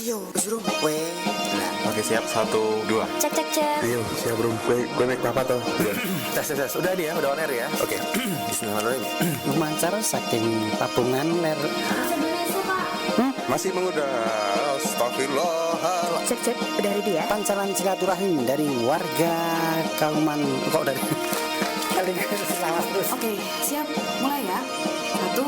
Ayo, bro. Weh. Oke, siap. 1, 2. Cek cek cek. Ayo, siap bro. Gue make apa tuh? Tes. Udah nih ya, udah on air ya. Oke. Bismillahirrahmanirrahim. Lumancar saking papungan ler. Masih mengudara. Astagfirullah. Cek cek. Udah ready ya? Pancaran silaturahim dari warga Kauman. Kok dari salah terus. Oke, siap. Mulai ya. 1,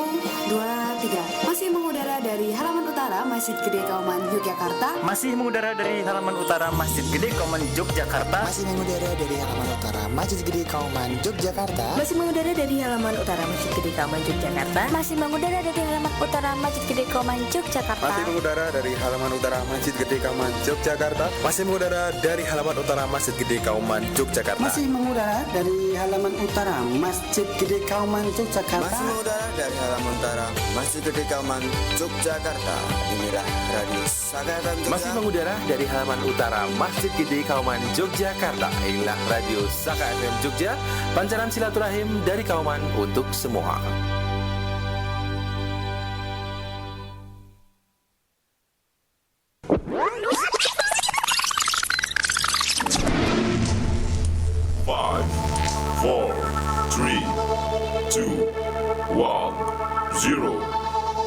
2, 3. Masih mengudara dari halaman utara Masjid Gede Kauman, Yogyakarta. Masih mengudara dari halaman utara Masjid Gede Kauman, Yogyakarta. Masih mengudara dari halaman utara Masjid Gede Kauman, Yogyakarta. Masih mengudara dari halaman utara Masjid Gede Kauman, Yogyakarta. Masih mengudara dari halaman utara Masjid Gede Kauman, Yogyakarta. Masih mengudara dari halaman utara Masjid Gede Kauman, Yogyakarta. Masih mengudara dari halaman utara Masjid Gede Kauman, Yogyakarta. Masih mengudara dari halaman utara Masjid Gede Kauman, Yogyakarta. Masih mengudara dari halaman utara Masjid Gede Kauman, Yogyakarta. Inilah Radio Saka FM Jogja. Masih mengudara dari halaman utara Masjid Gede Kauman, Yogyakarta. Inilah Radio Saka FM Jogja, pancaran silaturahim dari Kauman untuk semua.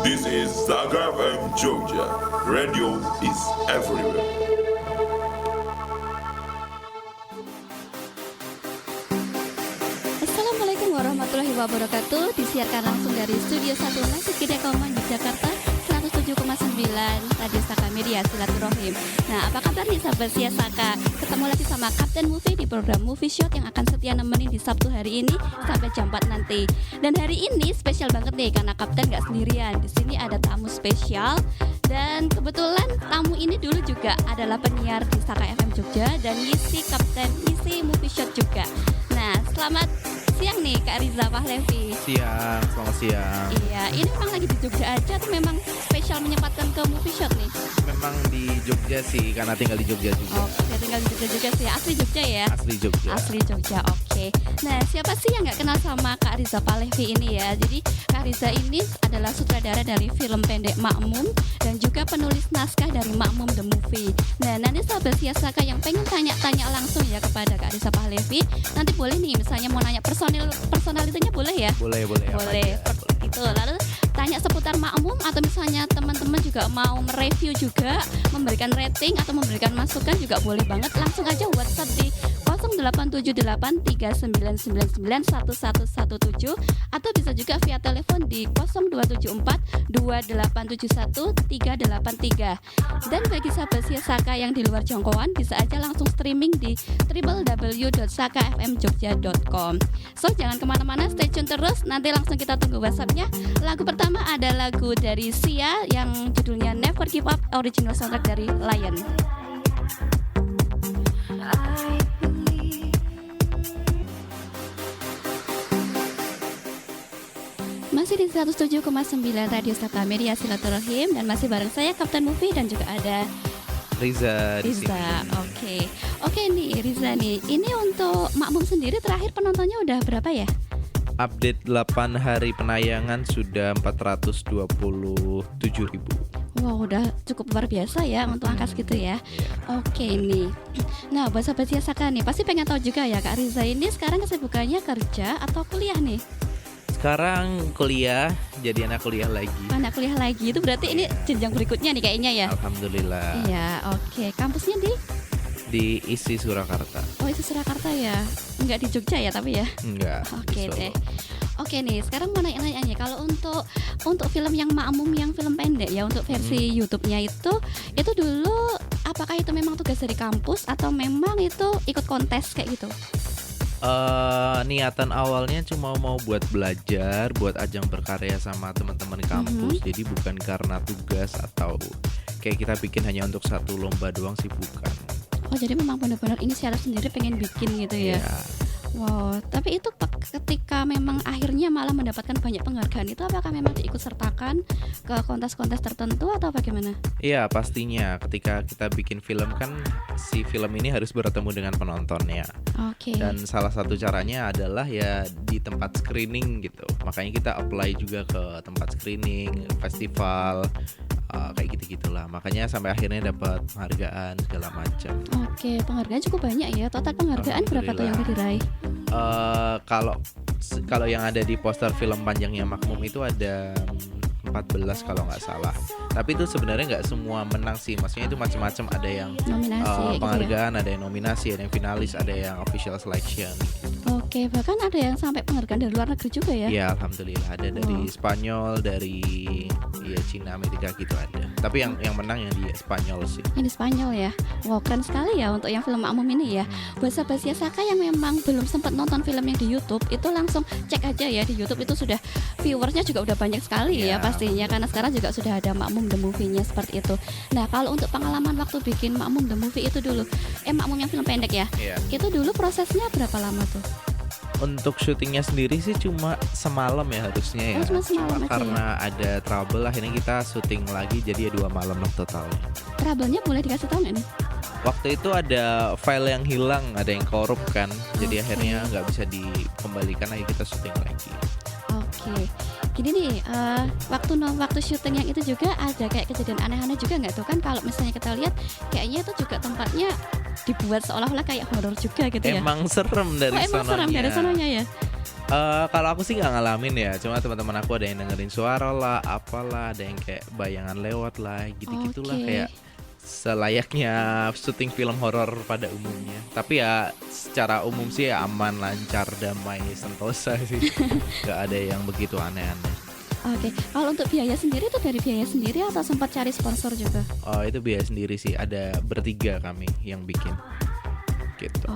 This is Saka FM Jogja. Radio is everywhere. Assalamualaikum warahmatullahi wabarakatuh. Disiarkan langsung dari Studio 1 Masjid Gede Kauman, Yogyakarta, 107,9 Radio Saka Media Silaturahim. Nah, apa kabar nih sahabat Sia Saka? Ketemu lagi sama Kapten Movie di program Movie Shot yang akan setia nemenin di Sabtu hari ini sampai jam 4 nanti. Dan hari ini spesial banget nih karena Kapten gak sendirian. Di sini ada tamu spesial dan kebetulan tamu ini dulu juga adalah penyiar di Saka FM Jogja dan ngisi Movie Shot juga. Nah, selamat siang nih Kak Riza Pahlevi. Selamat siang. Iya, ini memang lagi di Jogja aja atau memang spesial menyempatkan ke Movie Shot nih? Memang di Jogja sih, karena tinggal di Jogja juga. Oke, tinggal di Jogja juga sih. Asli Jogja ya? Asli Jogja. Asli Jogja, oke. Nah, siapa sih yang gak kenal sama Kak Riza Pahlevi ini ya? Jadi Kak Riza ini adalah sutradara dari film pendek Makmum dan juga penulis naskah dari Makmum The Movie. Nah, nanti sahabat Sia Saka yang pengen tanya-tanya langsung ya kepada Kak Riza Pahlevi, nanti boleh nih misalnya mau nanya personalitinya boleh ya? Boleh. Itu lalu tanya seputar Makmum atau misalnya teman-teman juga mau mereview juga, memberikan rating atau memberikan masukan juga boleh banget. Langsung aja WhatsApp di 087839991117 atau bisa juga via telepon di 02742871 Dan bagi sahabat Sia Saka yang di luar jangkauan bisa aja langsung streaming di www.sakafmjogja.com. So jangan kemana-mana, stay tune terus. Nanti langsung kita tunggu WhatsAppnya. Lagu pertama ada lagu dari Sia yang judulnya Never Give Up, original soundtrack dari Lion. Masih di 107,9 Radio Saka Media Silaturahim dan masih bareng saya Kapten Movie dan juga ada Riza di sini. Oke nih Riza nih. Ini untuk Makmum sendiri terakhir penontonnya udah berapa ya? Update 8 hari penayangan sudah 427.000. Wow, udah cukup luar biasa ya untuk angka segitu ya. Oke nih. Nah, buat sahabat Sia Saka nih pasti pengen tahu juga ya Kak Riza ini sekarang kesibukannya kerja atau kuliah nih? Sekarang kuliah, jadi anak kuliah lagi. Anak kuliah lagi, itu berarti ini jenjang berikutnya nih kayaknya ya? Alhamdulillah. Iya, oke. Kampusnya di ISI Surakarta. Oh, ISI Surakarta ya? Enggak di Jogja ya tapi ya? Enggak. Oke deh. Oke nih, sekarang mau nanya-nanya kalau untuk film yang Makmum yang film pendek ya untuk versi YouTube-nya itu dulu apakah itu memang tugas dari kampus atau memang itu ikut kontes kayak gitu? Niatan awalnya cuma mau buat belajar, buat ajang berkarya sama teman-teman kampus. Jadi bukan karena tugas atau kayak kita bikin hanya untuk satu lomba doang sih, bukan. Oh, jadi memang benar-benar inisiatif sendiri pengen bikin gitu ya? Yeah. Wow, tapi itu ketika memang akhirnya malah mendapatkan banyak penghargaan itu apakah memang diikut sertakan ke kontes-kontes tertentu atau bagaimana? Iya, pastinya ketika kita bikin film kan si film ini harus bertemu dengan penontonnya. Oke. Dan salah satu caranya adalah ya di tempat screening gitu. Makanya kita apply juga ke tempat screening, festival, kayak gitu-gitulah. Makanya sampai akhirnya dapat penghargaan segala macam. Oke, penghargaan cukup banyak ya. Total penghargaan berapa tuh yang diraih? Kalau yang ada di poster film panjangnya Makmum itu ada 14 kalau nggak salah. Tapi itu sebenarnya nggak semua menang sih. Maksudnya itu macam-macam. Ada yang nominasi, penghargaan, gitu ya? ada yang nominasi, ada yang finalis, ada yang official selection. Oke, bahkan ada yang sampai penghargaan dari luar negeri juga ya? Iya, alhamdulillah ada dari Spanyol, dari Cina, Amerika gitu ada. Tapi yang menang yang di Spanyol sih. Ini Spanyol ya. Wow, keren sekali ya untuk yang film Makmum ini ya. Buat sahabat Siasaka yang memang belum sempat nonton filmnya di YouTube, itu langsung cek aja ya di YouTube, itu sudah viewersnya juga udah banyak sekali ya pastinya, karena sekarang juga sudah ada Makmum the Movie-nya seperti itu. Nah, kalau untuk pengalaman waktu bikin Makmum the Movie itu dulu, Makmum yang film pendek ya, itu dulu prosesnya berapa lama tuh? Untuk syutingnya sendiri sih cuma semalam ya harusnya ya. Cuma semalam aja karena ada trouble akhirnya kita syuting lagi, jadi ya 2 malam lah totalnya. Trouble-nya boleh dikasih tahu nggak nih? Waktu itu ada file yang hilang, ada yang korup kan, jadi akhirnya nggak bisa dikembalikan, lagi kita syuting lagi. Oke, gini nih, waktu syuting yang itu juga ada kayak kejadian aneh-aneh juga nggak tuh kan? Kalau misalnya kita lihat, kayaknya itu juga tempatnya dibuat seolah-olah kayak horor juga gitu ya. Emang serem dari sononya. Emang serem dari sononya ya. Kalau aku sih nggak ngalamin ya, cuma teman-teman aku ada yang dengerin suara lah, apalah, ada yang kayak bayangan lewat lah, gitu-gitulah, kayak selayaknya syuting film horor pada umumnya. Tapi ya secara umum sih ya aman, lancar, damai, sentosa sih. Nggak ada yang begitu aneh-aneh. Oke, kalau untuk biaya sendiri itu dari biaya sendiri atau sempat cari sponsor juga? Oh, itu biaya sendiri sih, ada bertiga kami yang bikin. Gitu.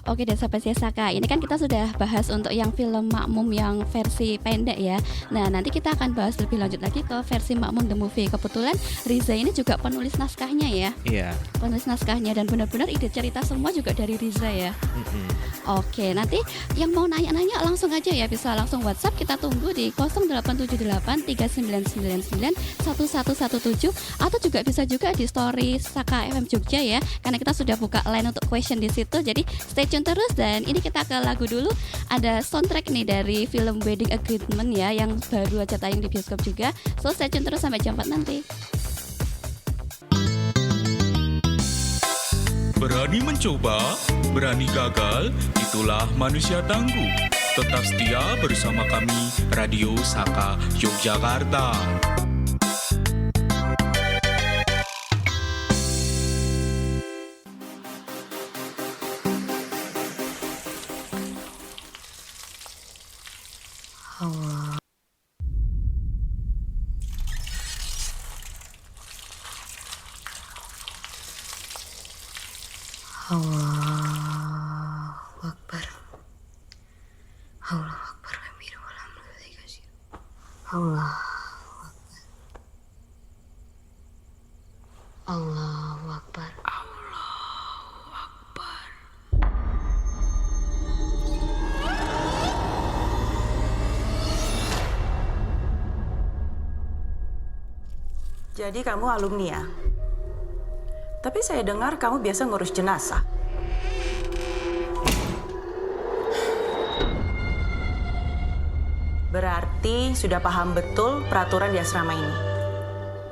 Oke, dan sahabat Siasaka, ini kan kita sudah bahas untuk yang film Makmum yang versi pendek ya. Nah, nanti kita akan bahas lebih lanjut lagi ke versi Makmum the Movie. Kebetulan Riza ini juga penulis naskahnya ya. Iya. Penulis naskahnya, dan benar-benar ide cerita semua juga dari Riza ya. Oke, nanti yang mau nanya-nanya langsung aja ya, bisa langsung WhatsApp, kita tunggu di 087839991117, atau juga bisa juga di story Saka FM Jogja ya, karena kita sudah buka line untuk question di situ. Jadi stay tune terus, dan ini kita ke lagu dulu. Ada soundtrack nih dari film Wedding Agreement ya, yang baru aja tayang di bioskop juga. So stay tune terus sampai jam 4 nanti. Berani mencoba, berani gagal, itulah manusia tangguh. Tetap setia bersama kami, Radio Saka Yogyakarta. Allahu Akbar. Allahu Akbar. Allahu Akbar. Allahu Akbar. Allahu Akbar. Jadi kamu alumni ya? Tapi saya dengar kamu biasa ngurus jenazah. Berarti sudah paham betul peraturan di asrama ini.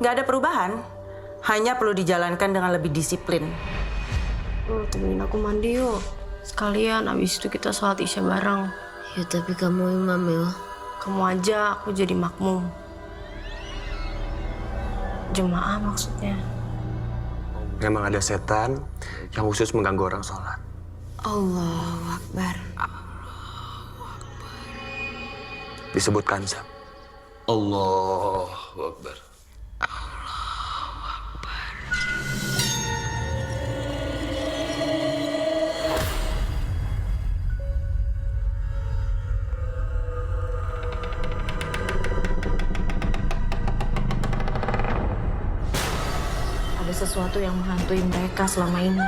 Nggak ada perubahan, hanya perlu dijalankan dengan lebih disiplin. Temenin aku mandi yuk. Sekalian abis itu kita sholat isya bareng. Ya tapi kamu imam ya. Kamu aja, aku jadi makmum. Jemaah maksudnya. Memang ada setan yang khusus mengganggu orang sholat. Allahu Akbar. Disebutkan Zab. Allahu Akbar. Ada sesuatu yang menghantui mereka selama ini.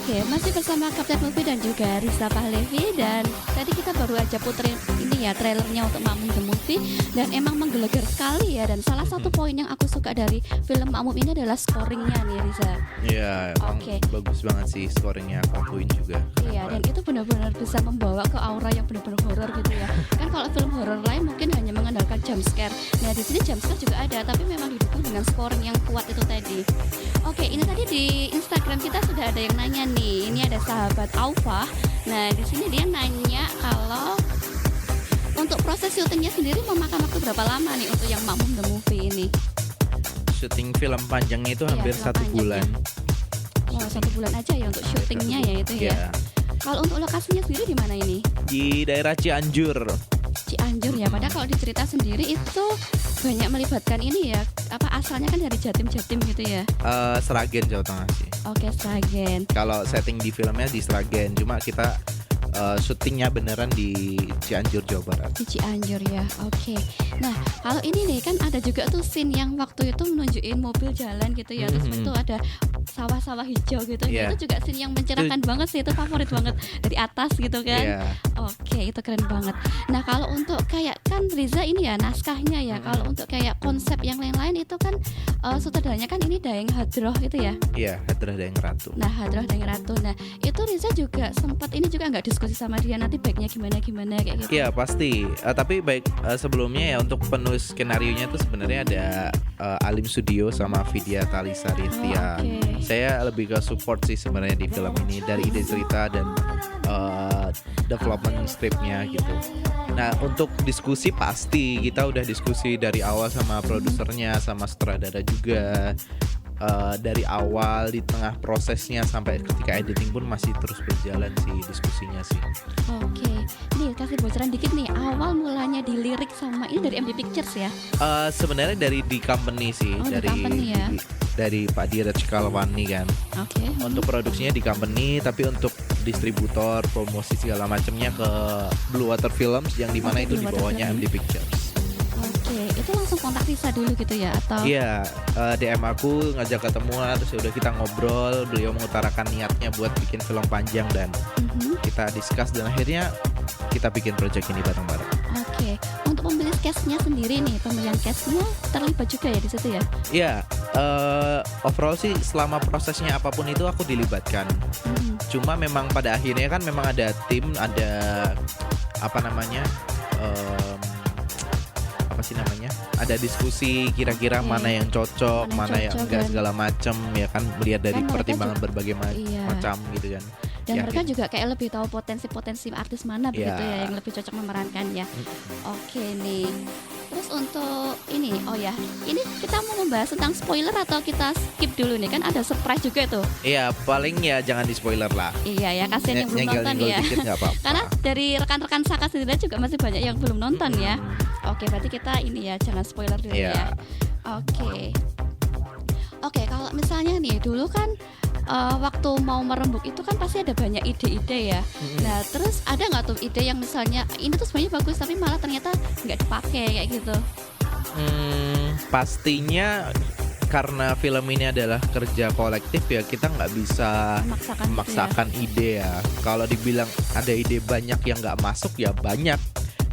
Oke, masih bersama Kapten Movie dan juga Risa Pahlevi. Dan tadi kita baru aja puterin ini ya trailernya untuk Makmum the Movie. Dan emang menggelegar sekali ya. Dan salah satu poin yang aku suka dari film Makmum ini adalah scoringnya nih Risa. Iya, emang bagus banget sih scoringnya, aku akuin juga. Iya, dan itu benar-benar bisa membawa ke aura yang benar-benar horor gitu ya. Kan kalau film horor lain mungkin hanya mengandalkan jump scare. Nah di sini jump scare juga ada, tapi memang didukung dengan scoring yang kuat itu tadi. Oke, ini tadi di Instagram kita sudah ada yang nanya nih. Ini ada sahabat Aufa. Nah di sini dia nanya kalau untuk proses syutingnya sendiri memakan waktu berapa lama nih untuk yang Makmum the Movie ini? Syuting film panjangnya itu hampir 1 bulan. Oh 1 bulan aja ya untuk syutingnya ya itu ya. Kalau untuk lokasinya sendiri di mana ini? Di daerah Cianjur. Cianjur ya, padahal kalau di cerita sendiri itu banyak melibatkan ini ya, apa asalnya kan dari Jatim-Jatim gitu ya? Sragen, Jawa Tengah sih. Oke, Sragen. Kalau setting di filmnya di Sragen, cuma kita syutingnya beneran di Cianjur, Jawa Barat. Di Cianjur ya, oke. Nah, kalau ini nih kan ada juga tuh scene yang waktu itu menunjukin mobil jalan gitu ya, terus itu ada sawah-sawah hijau gitu. Yeah. Itu juga scene yang mencerahkan banget sih, itu favorit banget dari atas gitu kan. Yeah. Oke, itu keren banget. Nah, kalau untuk kayak kan Riza ini ya naskahnya ya. Kalau untuk kayak konsep yang lain-lain itu kan sutradaranya kan ini Daeng Hadroh itu ya. Iya, Hadroh Daeng Ratu. Nah, Hadroh Daeng Ratu. Nah, itu Riza juga sempat ini juga nggak diskusi sama dia nanti baiknya gimana kayak gitu. Iya, pasti. Tapi baik sebelumnya ya untuk penulis skenarionya itu sebenarnya ada Alim Studio sama Vidya Talisa Rintia. Saya lebih ke support sih sebenarnya di film ini dari ide cerita dan development scriptnya gitu. Nah untuk diskusi pasti kita udah diskusi dari awal sama produsernya sama sutradara juga. Dari awal di tengah prosesnya sampai ketika editing pun masih terus berjalan sih diskusinya sih. Oke, nih kasih bocoran dikit nih awal mulanya dilirik sama ini dari MD Pictures ya? Sebenarnya dari di company sih, dari company ya? Dari Pak Diraj Kalwani kan. Oke. Untuk produksinya di company, tapi untuk distributor, promosi segala macamnya ke Blue Water Films yang dimana itu di bawahnya MD Pictures. Oke, itu langsung kontak Risa dulu gitu ya atau? Iya, DM aku ngajak ketemuan, terus udah kita ngobrol, beliau mengutarakan niatnya buat bikin film panjang dan kita discuss dan akhirnya kita bikin project ini bareng-bareng. Oke, untuk pemilih cast-nya sendiri nih, pemilihan cast-nya terlibat juga ya di situ ya? Iya, overall sih selama prosesnya apapun itu aku dilibatkan. Cuma memang pada akhirnya kan memang ada tim, ada apa namanya? Ada diskusi kira-kira mana yang cocok, mana yang enggak segala macam ya kan melihat dari pertimbangan berbagai macam gitu kan. Dan mereka juga kayak lebih tahu potensi-potensi artis mana begitu ya yang lebih cocok memerankan ya. Oke nih. Terus untuk ini, ini kita mau membahas tentang spoiler atau kita skip dulu nih kan ada surprise juga tuh. Iya, paling ya jangan di spoiler lah. Iya ya, kasihan yang belum nonton ya. Karena dari rekan-rekan Saka sendiri juga masih banyak yang belum nonton ya. Oke, berarti kita ini ya jangan spoiler dulu ya. Oke, kalau misalnya nih dulu kan waktu mau merembuk itu kan pasti ada banyak ide-ide ya. Nah terus ada nggak tuh ide yang misalnya ini tuh sebenarnya bagus tapi malah ternyata nggak dipakai kayak gitu? Pastinya karena film ini adalah kerja kolektif ya kita nggak bisa memaksakan ide ya. Kalau dibilang ada ide banyak yang nggak masuk ya banyak.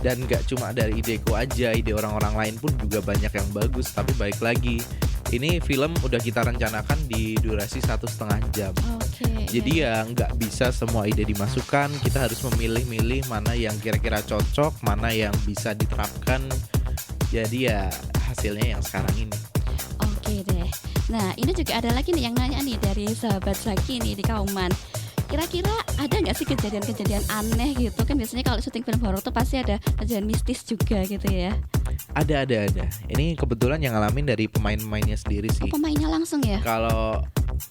Dan nggak cuma dari ideku aja, ide orang-orang lain pun juga banyak yang bagus. Tapi balik lagi, ini film udah kita rencanakan di durasi 1,5 jam. Jadi ya nggak bisa semua ide dimasukkan. Kita harus memilih-milih mana yang kira-kira cocok, mana yang bisa diterapkan. Jadi ya hasilnya yang sekarang ini. Oke deh. Nah ini juga ada lagi nih yang nanya nih dari sahabat Zaki nih di Kauman. Kira-kira ada nggak sih kejadian-kejadian aneh gitu kan biasanya kalau syuting film horor tuh pasti ada kejadian mistis juga gitu ya? Ada. Ini kebetulan yang ngalamin dari pemain-pemainnya sendiri sih. Pemainnya langsung ya? Kalau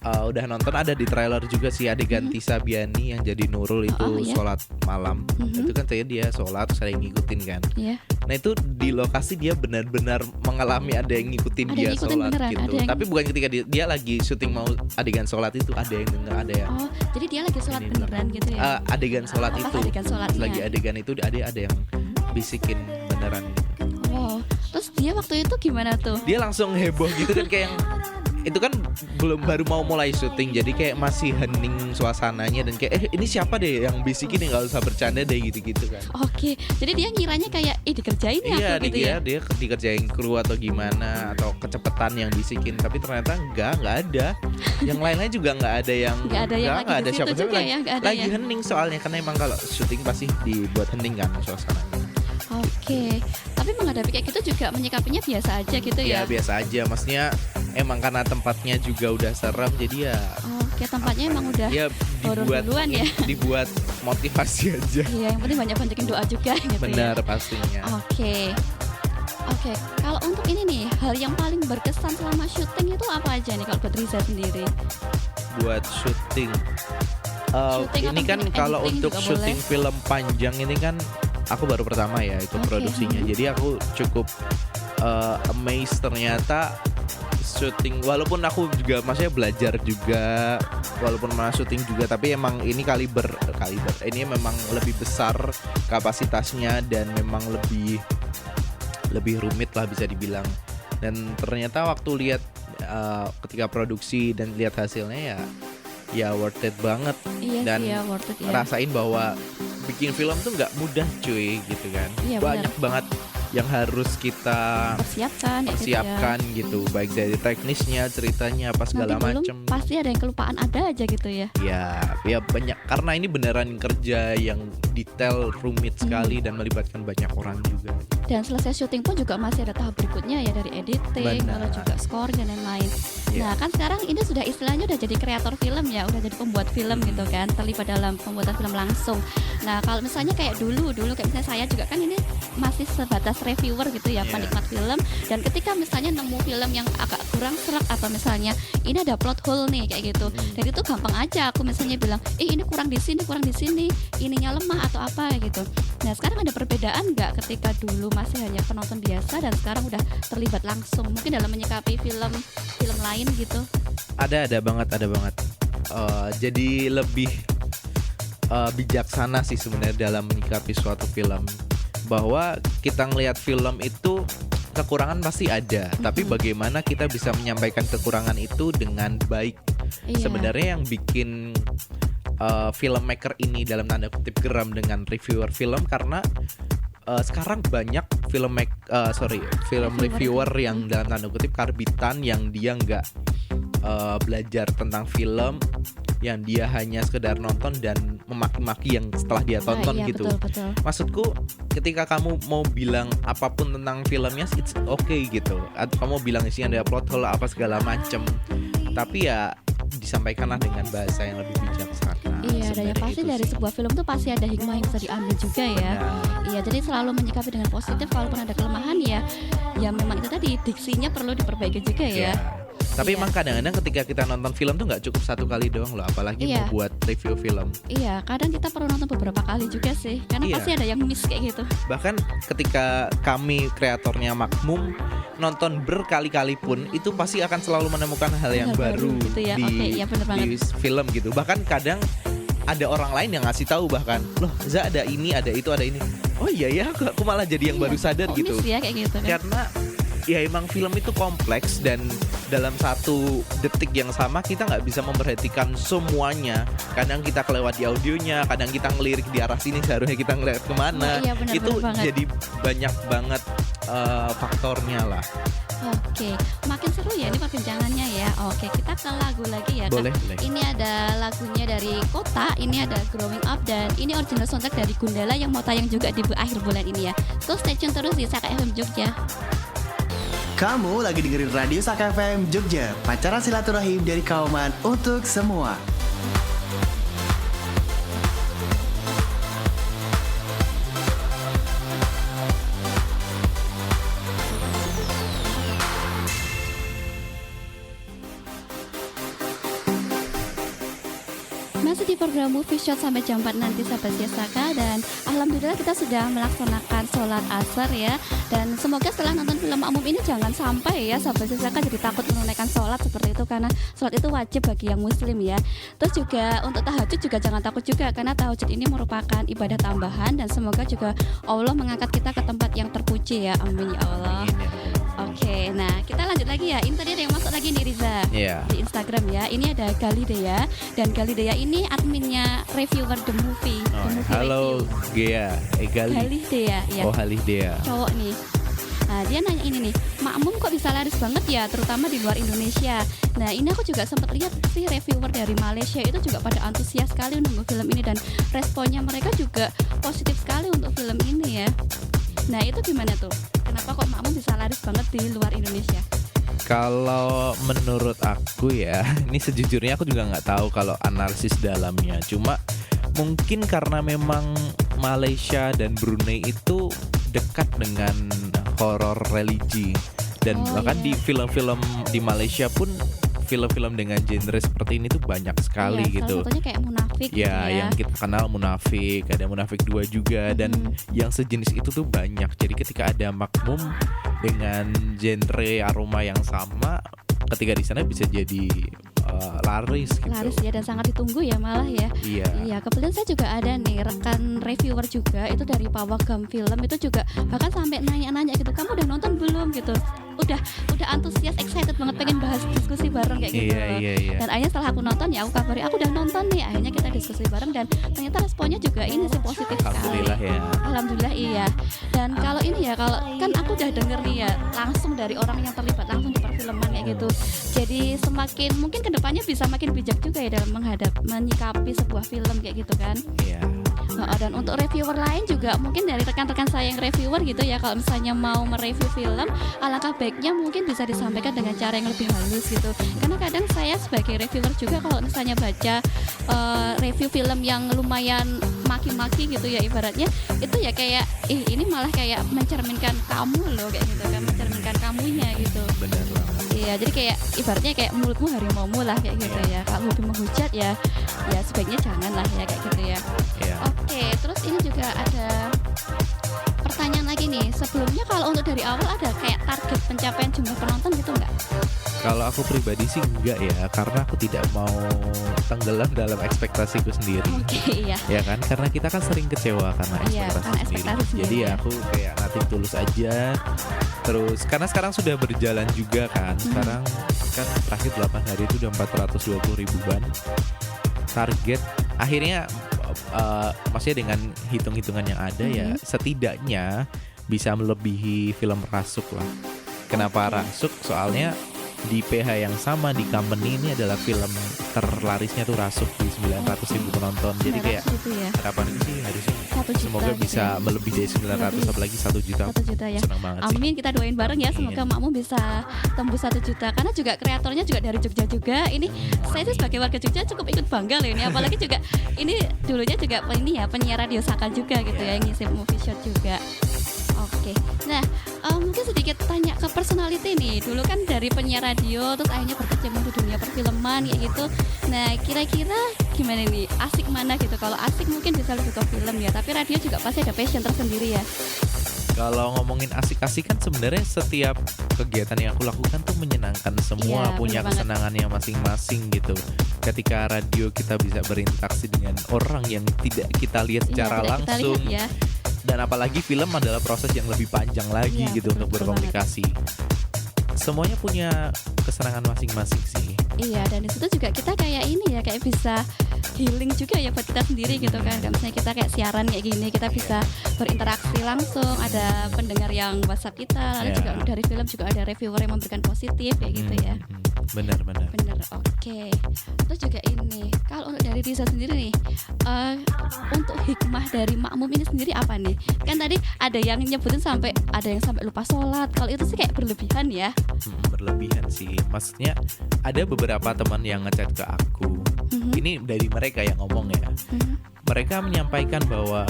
udah nonton ada di trailer juga sih adegan Tisa Biani yang jadi Nurul itu sholat malam. Itu kan saya dia sholat terus ada yang ngikutin kan. Nah itu di lokasi dia benar-benar mengalami ada yang ngikutin dia sholat beneran, gitu. Tapi bukan ketika dia lagi syuting mau adegan sholat itu ada yang dengar ada yang. Oh jadi dia lagi sholat beneran gitu ya? Adegan sholat itu. Adegan sholatnya. Lagi adegan itu ada yang bisikin beneran. Wow. Terus dia waktu itu gimana tuh? Dia langsung heboh gitu kan kayak yang itu kan baru mau mulai syuting, jadi kayak masih hening suasananya dan kayak ini siapa deh yang bisikin nih, nggak usah bercanda deh gitu-gitu kan. Oke, jadi dia ngiranya kayak dikerjain ya Iya, aku gitu ya. dia dikerjain kru atau gimana atau kecepatan yang bisikin, tapi ternyata nggak ada. Yang lain-lain juga nggak ada yang Nggak ada siapa juga lagi, ya, nggak ada lagi ya. hening soalnya karena emang kalau syuting pasti dibuat hening kan suasananya. Oke, tapi menghadapi kayak gitu juga menyikapinya biasa aja gitu Ya ya. biasa aja, maksudnya emang karena tempatnya juga udah serem jadi ya. Oke, tempatnya emang udah Ya horor duluan ya. dibuat motivasi aja. Iya, yang penting banyak-banyakin doa juga gitu Benar ya. pastinya. Oke, kalau untuk ini nih, hal yang paling berkesan selama syuting itu apa aja nih kalau buat Riza sendiri? Buat syuting. Syuting Ini atau kan mungkin kalau editing untuk juga syuting boleh. film panjang ini kan aku baru pertama ya ikut produksinya. Jadi aku cukup amazed ternyata syuting, walaupun aku juga maksudnya belajar juga, walaupun mana syuting juga, tapi emang ini kaliber ini memang lebih besar kapasitasnya dan memang lebih rumit lah bisa dibilang. Dan ternyata waktu lihat ketika produksi dan lihat hasilnya ya worth it banget. Iya Dan sih ya, worth it ya. rasain bahwa bikin film tuh nggak mudah cuy gitu kan. Iya, Banyak benar. banget yang harus kita persiapkan gitu, baik dari teknisnya, ceritanya apa segala Nanti belum macem. pasti ada yang kelupaan, ada aja gitu ya. Ya banyak, karena ini beneran kerja yang detail, rumit sekali dan melibatkan banyak orang juga. Dan selesai syuting pun juga masih ada tahap berikutnya ya, dari editing, Benar. lalu juga score dan lain-lain. Iya. Nah kan sekarang ini sudah istilahnya udah jadi kreator film ya, udah jadi pembuat film gitu kan, terlibat dalam pembuatan film langsung. Nah kalau misalnya kayak dulu kayak misalnya saya juga kan ini masih sebatas reviewer gitu ya, penikmat film. Dan ketika misalnya nemu film yang agak kurang serak atau misalnya ini ada plot hole nih kayak gitu, dan itu gampang aja aku misalnya bilang, ini kurang di sini, ininya lemah atau apa gitu. Nah sekarang ada perbedaan nggak ketika dulu masih hanya penonton biasa dan sekarang udah terlibat langsung mungkin dalam menyikapi film lain gitu? Ada banget. Jadi lebih bijaksana sih sebenarnya dalam menyikapi suatu film, bahwa kita ngelihat film itu kekurangan pasti ada, tapi bagaimana kita bisa menyampaikan kekurangan itu dengan baik. Iya. Sebenarnya yang bikin filmmaker ini dalam tanda kutip geram dengan reviewer film karena sekarang banyak film reviewer yang dalam tanda kutip karbitan, yang dia nggak belajar tentang film, yang dia hanya sekedar nonton dan memaki-maki yang setelah dia tonton iya, gitu. Betul. Maksudku ketika kamu mau bilang apapun tentang filmnya, it's okay gitu. Atau kamu bilang isinya ada plot hole apa segala macem, tapi ya disampaikanlah dengan bahasa yang lebih bijaksana. Iya, dan yang pasti dari sebuah film tuh pasti ada hikmah yang bisa diambil juga ya. Iya, jadi selalu menyikapi dengan positif, walaupun ada kelemahan ya memang itu tadi diksinya perlu diperbaiki juga ya. Tapi emang kadang-kadang ketika kita nonton film tuh nggak cukup satu kali doang loh, apalagi mau buat review film. Iya, kadang kita perlu nonton beberapa kali juga sih, karena Iya. pasti ada yang miss kayak gitu. Bahkan ketika kami kreatornya Makmum nonton berkali-kali pun itu pasti akan selalu menemukan hal yang baru gitu ya. di, Oke, iya bener banget. di film gitu. Bahkan kadang ada orang lain yang ngasih tahu, bahkan loh Za ada ini, ada itu, ada ini. Oh iya ya, aku malah jadi yang baru sadar kok gitu. miss ya kayak gitu kan. Karena ya emang film itu kompleks dan dalam satu detik yang sama kita nggak bisa memperhatikan semuanya. Kadang kita kelewat di audionya, kadang kita ngelirik di arah sini seharusnya kita ngeliat kemana. Iya, bener, Itu bener banget. jadi banyak banget faktornya lah. Oke, makin seru ya ini perbincangannya ya. Oke, kita ke lagu lagi ya. Boleh. Ini ada lagunya dari Kota, ini ada Growing Up, dan ini original soundtrack dari Gundala yang mau tayang juga di akhir bulan ini ya. So stay tune terus di Saka FM Jogja. Kamu lagi dengerin Radio Saka FM Jogja, pacaran silaturahim dari Kauman untuk semua. Masih di program Movie Shot sampai jam 4 nanti sahabat Saka, dan alhamdulillah kita sudah melaksanakan sholat asar ya. Dan semoga setelah nonton film Makmum ini jangan sampai ya sahabat Saka jadi takut menunaikan sholat seperti itu, karena sholat itu wajib bagi yang muslim ya. Terus juga untuk tahajud juga jangan takut juga, karena tahajud ini merupakan ibadah tambahan, dan semoga juga Allah mengangkat kita ke tempat yang terpuji ya. Amin ya Allah. Oke, nah kita lanjut lagi ya. Ini tadi ada yang masuk lagi nih Riza di Instagram ya. Ini ada Galidea dan Galidea ini adminnya reviewer The Movie. Halo Gea, Galidea ya. Oh Halidea. Cowok nih. Nah dia nanya ini nih, Makmum kok bisa laris banget ya, terutama di luar Indonesia. Nah ini aku juga sempat lihat sih reviewer dari Malaysia itu juga pada antusias sekali nunggu film ini dan responnya mereka juga positif sekali untuk film ini ya. Nah itu gimana tuh? Kenapa kok Makmum bisa laris banget di luar Indonesia? Kalau menurut aku ya, ini sejujurnya aku juga nggak tahu kalau analisis dalamnya. Cuma mungkin karena memang Malaysia dan Brunei itu dekat dengan horor religi dan bahkan di film-film di Malaysia pun film-film dengan genre seperti ini tuh banyak sekali gitu. Salah satunya kayak Munafik ya, yang kita kenal Munafik, ada Munafik 2 juga dan yang sejenis itu tuh banyak. Jadi ketika ada Makmum dengan genre aroma yang sama, ketika di sana bisa jadi laris gitu. Laris ya dan sangat ditunggu ya malah ya. Iya, kebetulan saya juga ada nih rekan reviewer juga itu dari Pawagam Film itu juga bahkan sampai nanya-nanya gitu, kamu udah nonton belum gitu. Udah antusias, excited banget pengen bahas diskusi bareng kayak gitu. Iya. Dan akhirnya setelah aku nonton ya aku kabari aku udah nonton nih. Akhirnya kita diskusi bareng dan ternyata responnya juga ini sih positif sekali. Alhamdulillah ya. Alhamdulillah iya. Dan kalau ini ya, kalau kan aku udah denger nih ya langsung dari orang yang terlibat langsung di perfilman kayak gitu. Jadi semakin mungkin kedepannya bisa makin bijak juga ya dalam menyikapi sebuah film kayak gitu kan. Iya. Dan untuk reviewer lain juga mungkin dari rekan-rekan saya yang reviewer gitu ya, kalau misalnya mau mereview film, alangkah baiknya mungkin bisa disampaikan dengan cara yang lebih halus gitu. Karena kadang saya sebagai reviewer juga kalau misalnya baca review film yang lumayan maki-maki gitu ya ibaratnya, itu ya kayak ini malah kayak mencerminkan kamu loh kayak gitu kan, mencerminkan kamunya gitu. Benar banget. Iya, jadi kayak ibaratnya kayak mulutmu harimaumu lah kayak gitu ya. Kalau hobi menghujat ya sebaiknya jangan lah ya kayak gitu ya. Oke, terus ini juga ada pertanyaan lagi nih. Sebelumnya kalau untuk dari awal ada kayak target pencapaian jumlah penonton gitu nggak? Kalau aku pribadi sih enggak ya, karena aku tidak mau tenggelam dalam ekspektasiku sendiri. Iya. Ya kan, karena kita kan sering kecewa karena ekspektasi sendiri. Jadi ya aku kayak nothing tulus aja. Terus karena sekarang sudah berjalan juga kan. Sekarang kan terakhir 8 hari itu udah 420 ribuan. Target akhirnya maksudnya dengan hitung-hitungan yang ada ya setidaknya bisa melebihi film Rasuk lah. Kenapa Rasuk? Soalnya di PH yang sama di company ini adalah film terlarisnya tuh Rasuk di 900.000 penonton. Jadi kayak harapan sih harusnya semoga bisa melebihi dari 900 apalagi 1 juta. 1 juta ya. Senang banget sih. Amin, kita doain bareng ya semoga Makmum bisa tembus 1 juta. Karena juga kreatornya juga dari Jogja juga. Ini saya tuh sebagai warga Jogja cukup ikut bangga loh ini. Apalagi juga ini dulunya juga ini ya penyiar radio Saka juga gitu ya, yang ngisi movie shot juga. Oke, nah mungkin sedikit tanya ke personality nih. Dulu kan dari penyiar radio terus akhirnya berkecimpung di dunia perfilman kayak gitu. Nah kira-kira gimana nih, asik mana gitu? Kalau asik mungkin bisa lebih ke film ya, tapi radio juga pasti ada passion tersendiri ya. Kalau ngomongin asik-asik kan sebenarnya setiap kegiatan yang aku lakukan tuh menyenangkan, semua punya kesenangannya masing-masing gitu. Ketika radio kita bisa berinteraksi dengan orang yang tidak kita lihat secara langsung. Dan apalagi film adalah proses yang lebih panjang lagi gitu untuk berkomunikasi. Semuanya punya kesenangan masing-masing sih. Iya, dan di situ juga kita kayak ini ya, kayak bisa healing juga ya buat kita sendiri gitu kan. Kayak misalnya kita kayak siaran kayak gini, kita bisa berinteraksi langsung, ada pendengar yang WhatsApp kita, lalu juga dari film juga ada reviewer yang memberikan positif kayak gitu ya. Benar. Oke. Terus juga ini, kalau untuk dari Riza sendiri nih, untuk hikmah dari Makmum ini sendiri apa nih? Kan tadi ada yang nyebutin sampai ada yang sampai lupa sholat. Kalau itu sih kayak berlebihan ya. Berlebihan sih. Maksudnya ada beberapa teman yang ngechat ke aku. Ini dari mereka yang ngomong ya. Mereka menyampaikan bahwa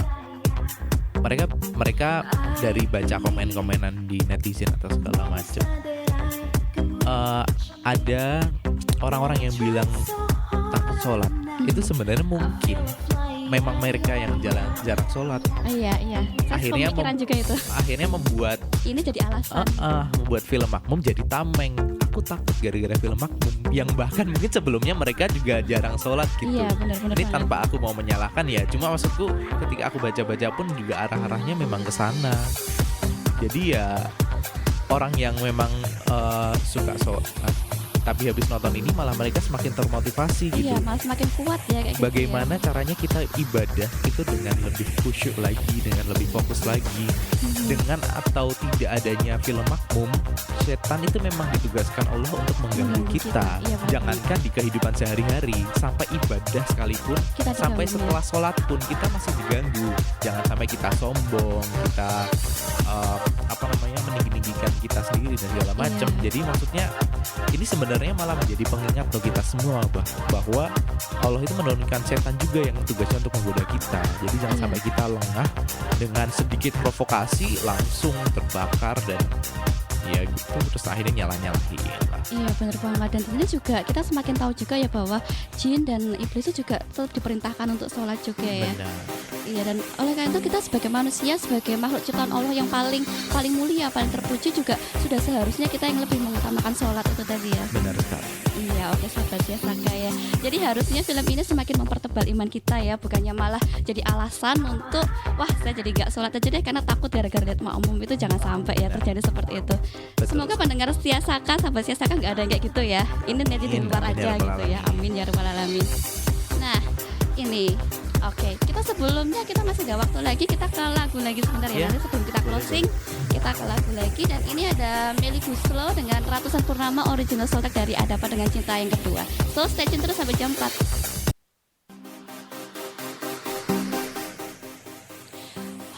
mereka dari baca komen-komenan di netizen atau segala macam. Ada orang-orang yang bilang takut sholat. Itu sebenarnya mungkin memang mereka yang jarang sholat. Iya. Akhirnya juga itu. Akhirnya membuat ini jadi alasan. Membuat film Makmum jadi tameng. Aku takut gara-gara film Makmum yang bahkan mungkin sebelumnya mereka juga jarang sholat gitu. Iya, benar. Ini tanpa aku mau menyalahkan ya. Cuma maksudku ketika aku baca-baca pun juga arah-arahnya memang ke sana. Jadi ya orang yang memang suka sholat, tapi habis nonton ini malah mereka semakin termotivasi gitu. Iya, malah semakin kuat ya kayak gitu. Bagaimana caranya kita ibadah itu dengan lebih khusyuk lagi, dengan lebih fokus lagi. Dengan atau tidak adanya film makmum, setan itu memang ditugaskan Allah untuk mengganggu kita. Iya, jangankan di kehidupan sehari-hari, sampai ibadah sekalipun, kita sampai diganggu, setelah sholat pun kita masih diganggu. Jangan sampai kita sombong, kita meninggi-ninggikan kita sendiri dan segala macam. Jadi maksudnya ini sebenarnya malah menjadi pengingat bagi kita semua bahwa Allah itu menurunkan setan juga yang tugasnya untuk menggoda kita. Jadi jangan sampai kita lengah dengan sedikit provokasi langsung terbakar dan ya gitu, terus akhirnya nyala-nyalahin lah. Iya benar banget, dan tentunya juga kita semakin tahu juga ya bahwa jin dan iblis itu juga tetap diperintahkan untuk sholat juga ya. Benar. Iya, dan oleh karena itu kita sebagai manusia, sebagai makhluk ciptaan Allah yang paling mulia, paling terpuji juga sudah seharusnya kita yang lebih mengutamakan sholat itu tadi ya. Benar sekali. Iya, oke sahabat Saka ya. Jadi harusnya film ini semakin mempertebal iman kita ya, bukannya malah jadi alasan untuk wah saya jadi gak sholat aja deh karena takut gara-gara lihat makmum. Itu jangan sampai ya terjadi seperti itu. Betul. Semoga pendengar setia Saka, sahabat Saka nggak ada yang kayak gitu ya. Ini nanti di luar aja gitu ya. Amin ya rabbal alamin. Nah ini oke, kita sebelumnya kita masih ada waktu lagi, kita ke lagu lagi sebentar ya. Nanti sebelum kita closing kita ke lagu lagi, dan ini ada Melly Guslo dengan Ratusan Purnama original soundtrack dari Ada Apa Dengan Cinta yang kedua. So stay tune terus sampai jam 4.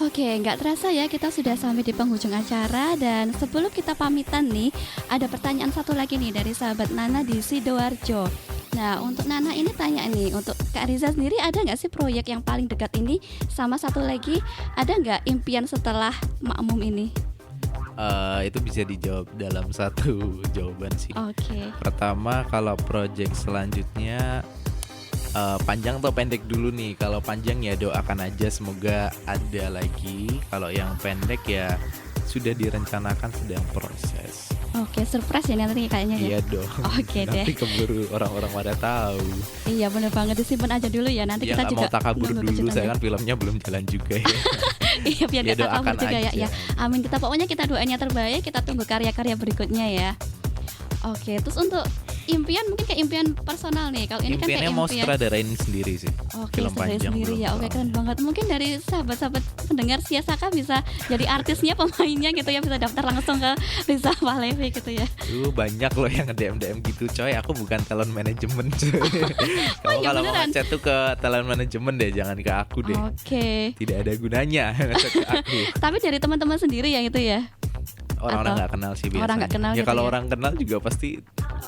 Oke, nggak terasa ya kita sudah sampai di penghujung acara, dan sebelum kita pamitan nih, ada pertanyaan satu lagi nih dari sahabat Nana di Sidoarjo. Nah, untuk Nana ini tanya nih, untuk Kak Riza sendiri ada nggak sih proyek yang paling dekat ini? Sama satu lagi, ada nggak impian setelah makmum ini? Itu bisa dijawab dalam satu jawaban sih. Oke. Pertama, kalau proyek selanjutnya panjang atau pendek dulu nih. Kalau panjang ya doakan aja semoga ada lagi. Kalau yang pendek ya sudah direncanakan, sedang proses. Oke, surprise ya nanti kayaknya ya. Iya dong. Oke deh. Nanti keburu orang-orang pada tahu. Iya benar banget, disimpan aja dulu ya. Nanti Ya, kita juga mau takabur dulu, saya kan filmnya belum jalan juga ya. Iya biar Ya, kita takabur doakan juga aja. ya. Amin, kita pokoknya kita doanya terbaik, kita tunggu karya-karya berikutnya ya. Oke, terus untuk impian mungkin kayak impian personal nih. Kalau ini kan kayak Impiannya mau impian sutradarain sendiri sih. Oke, Film sutradarain panjang sendiri belum ya. Oke, tahu. keren banget. Mungkin dari sahabat-sahabat pendengar Saka bisa jadi artisnya, pemainnya gitu ya, bisa daftar langsung ke Riza Pahlevi gitu ya. Banyak loh yang nge-DM gitu coy. Aku bukan talent management coy. Kamu ya kalau mau beneran? ngechat tuh ke talent management deh, jangan ke aku deh. Oke. Tidak ada gunanya ngechat ke aku. Tapi dari teman-teman sendiri ya itu ya. Orang-orang Atau nggak kenal sih biasanya. orang nggak kenal ya gitu kalau ya. orang kenal juga pasti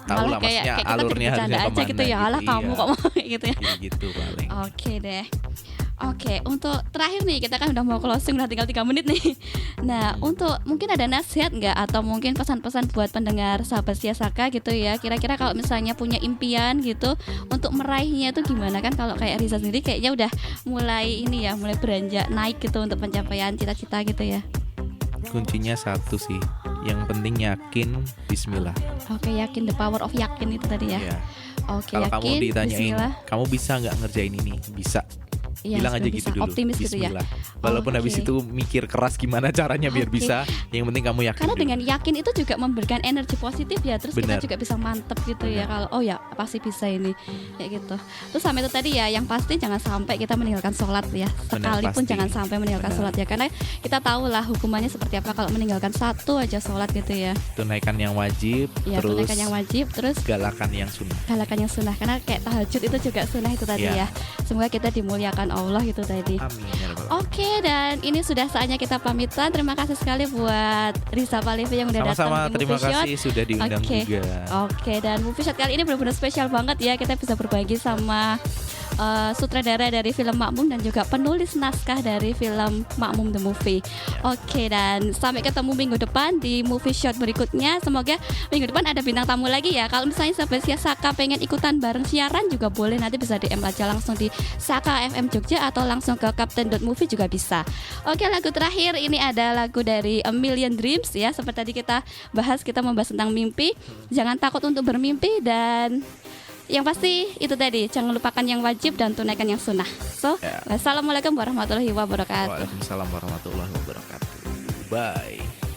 tahu Malah lah, maksudnya kayak kita alurnya jadi bercanda harusnya aja kemana gitu ya. Alah gitu, kamu iya. kok mau gitu ya. Ya gitu paling. Oke deh. Oke, untuk terakhir nih, kita kan udah mau closing, udah tinggal 3 menit nih. Nah, untuk mungkin ada nasihat nggak atau mungkin pesan-pesan buat pendengar sahabat Saka gitu ya. Kira-kira kalau misalnya punya impian gitu untuk meraihnya itu gimana, kan kalau kayak Riza sendiri kayaknya udah mulai ini ya, mulai beranjak naik gitu untuk pencapaian cita-cita gitu ya. Kuncinya satu sih, yang penting yakin, bismillah. Oke, yakin, the power of yakin itu tadi ya. Iya. Oke, Kalau yakin, kamu ditanyain, bismillah. kamu bisa nggak ngerjain ini? Bisa. Iya, Bilang aja sudah gitu bisa. dulu. Optimis gitu ya. Bismillah. Walaupun Oke. habis itu mikir keras gimana caranya biar Oke. bisa, yang penting kamu yakin. Karena dulu. dengan yakin itu juga memberikan energi positif ya. Terus Benar. kita juga bisa mantep gitu ya. Kalau oh ya pasti bisa ini kayak gitu. Terus sama itu tadi ya, yang pasti jangan sampai kita meninggalkan sholat ya. Sekalipun pasti. jangan sampai meninggalkan Benar. sholat ya. Karena kita tahu lah hukumannya seperti apa kalau meninggalkan satu aja sholat gitu ya. Tunaikan yang wajib, Ya terus tunaikan yang wajib, terus galakan yang sunnah. galakan yang sunnah. Karena kayak tahajud itu juga sunnah itu tadi Iya. ya. Semoga kita dimuliakan Allah itu tadi. Amin ya rabbal alamin. Oke, dan ini sudah saatnya kita pamitan. Terima kasih sekali buat Riza Pahlevi yang udah datang Sama-sama, di terima Movie Shot. kasih sudah diundang Oke. juga. Oke, dan Movie Shot kali ini benar-benar spesial banget ya. Kita bisa berbagi sama sutradara dari film Makmum dan juga penulis naskah dari film Makmum the Movie. Oke, dan sampai ketemu minggu depan di Movie Shot berikutnya. Semoga minggu depan ada bintang tamu lagi ya. Kalau misalnya sahabat Saka pengen ikutan bareng siaran juga boleh, nanti bisa DM aja langsung di Saka FM Jogja atau langsung ke Captain.movie juga bisa. Oke, lagu terakhir ini ada lagu dari A Million Dreams ya. Seperti tadi kita bahas, kita membahas tentang mimpi. Jangan takut untuk bermimpi, dan yang pasti itu tadi, jangan lupakan yang wajib dan tunaikan yang sunnah. So, Wassalamualaikum warahmatullahi wabarakatuh. Waalaikumsalam warahmatullahi wabarakatuh. Bye.